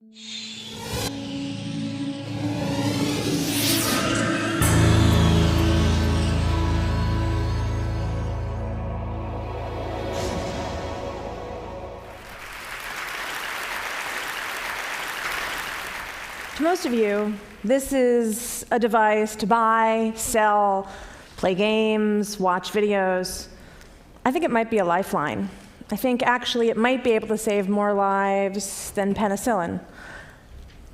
To most of you, this is a device to buy, sell, play games, watch videos. I think it might be a lifeline. I think actually it might be able to save more lives than penicillin.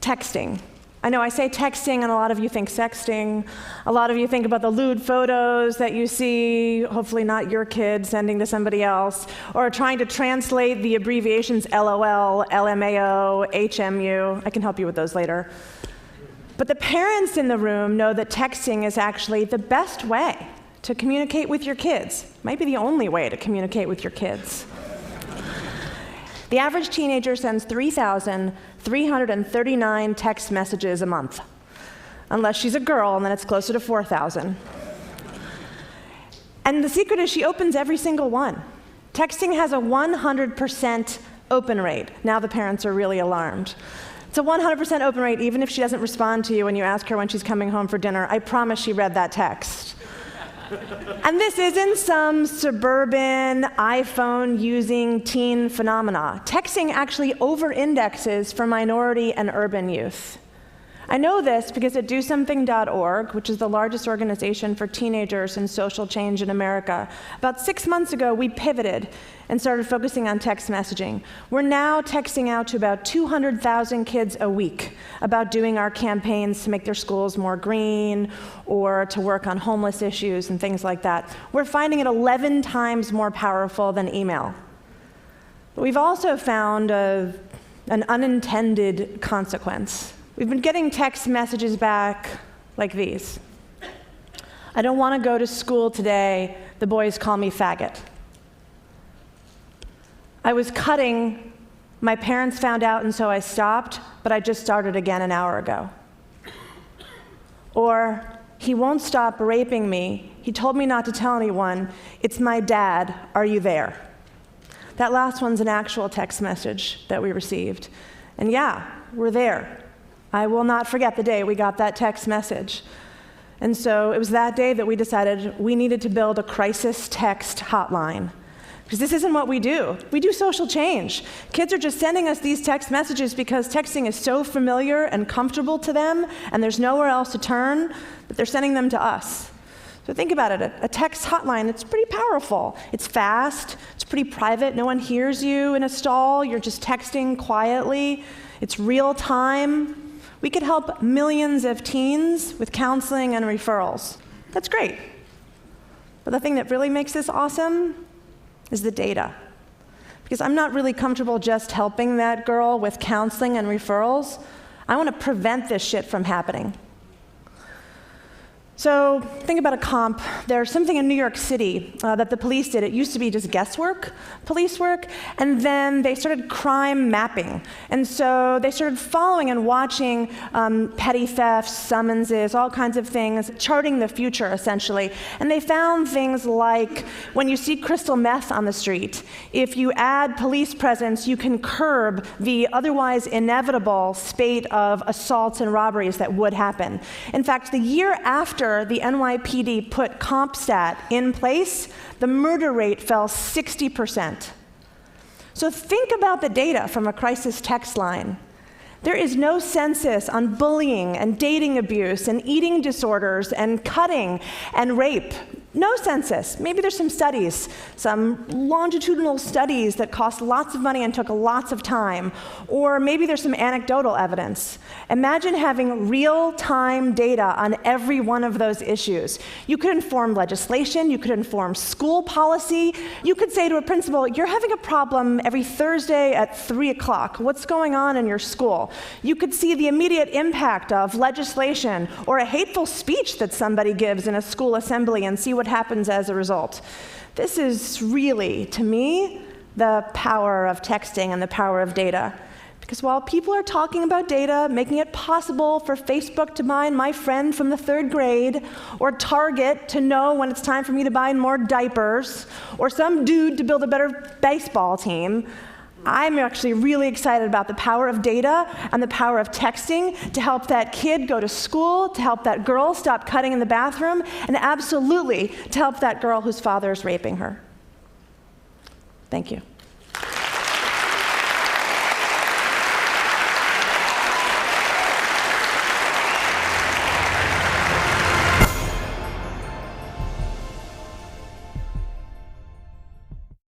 Texting. I know I say texting and a lot of you think sexting. A lot of you think about the lewd photos that you see, hopefully not your kid sending to somebody else, or trying to translate the abbreviations LOL, LMAO, HMU. I can help you with those later. But the parents in the room know that texting is actually the best way to communicate with your kids. Might be the only way to communicate with your kids. The average teenager sends 3,339 text messages a month. Unless she's a girl, and then it's closer to 4,000. And the secret is she opens every single one. Texting has a 100% open rate. Now the parents are really alarmed. It's a 100% open rate even if she doesn't respond to you when you ask her when she's coming home for dinner. I promise she read that text. And this isn't some suburban iPhone-using teen phenomena. Texting actually over-indexes for minority and urban youth. I know this because at DoSomething.org, which is the largest organization for teenagers and social change in America, about 6 months ago, we pivoted and started focusing on text messaging. We're now texting out to about 200,000 kids a week about doing our campaigns to make their schools more green or to work on homeless issues and things like that. We're finding it 11 times more powerful than email. But we've also found an unintended consequence. We've been getting text messages back like these. I don't want to go to school today. The boys call me faggot. I was cutting. My parents found out, and so I stopped, but I just started again an hour ago. Or, he won't stop raping me. He told me not to tell anyone. It's my dad. Are you there? That last one's an actual text message that we received. And yeah, we're there. I will not forget the day we got that text message. And so it was that day that we decided we needed to build a crisis text hotline. Because this isn't what we do. We do social change. Kids are just sending us these text messages because texting is so familiar and comfortable to them, and there's nowhere else to turn, but they're sending them to us. So think about it, a text hotline, it's pretty powerful. It's fast, it's pretty private, no one hears you in a stall, you're just texting quietly. It's real time. We could help millions of teens with counseling and referrals. That's great. But the thing that really makes this awesome is the data. Because I'm not really comfortable just helping that girl with counseling and referrals. I want to prevent this shit from happening. So think about a comp. There's something in New York City that the police did. It used to be just guesswork, police work, and then they started crime mapping. And so they started following and watching petty thefts, summonses, all kinds of things, charting the future, essentially. And they found things like when you see crystal meth on the street, if you add police presence, you can curb the otherwise inevitable spate of assaults and robberies that would happen. In fact, the year after the NYPD put CompStat in place, the murder rate fell 60%. So think about the data from a crisis text line. There is no census on bullying and dating abuse and eating disorders and cutting and rape. No census. Maybe there's some studies, some longitudinal studies that cost lots of money and took lots of time. Or maybe there's some anecdotal evidence. Imagine having real-time data on every one of those issues. You could inform legislation, you could inform school policy. You could say to a principal, you're having a problem every Thursday at 3 o'clock. What's going on in your school? You could see the immediate impact of legislation or a hateful speech that somebody gives in a school assembly and see what happens as a result. This is really, to me, the power of texting and the power of data. Because while people are talking about data, making it possible for Facebook to mine my friend from the 3rd grade, or Target to know when it's time for me to buy more diapers, or some dude to build a better baseball team, I'm actually really excited about the power of data and the power of texting to help that kid go to school, to help that girl stop cutting in the bathroom, and absolutely to help that girl whose father is raping her. Thank you.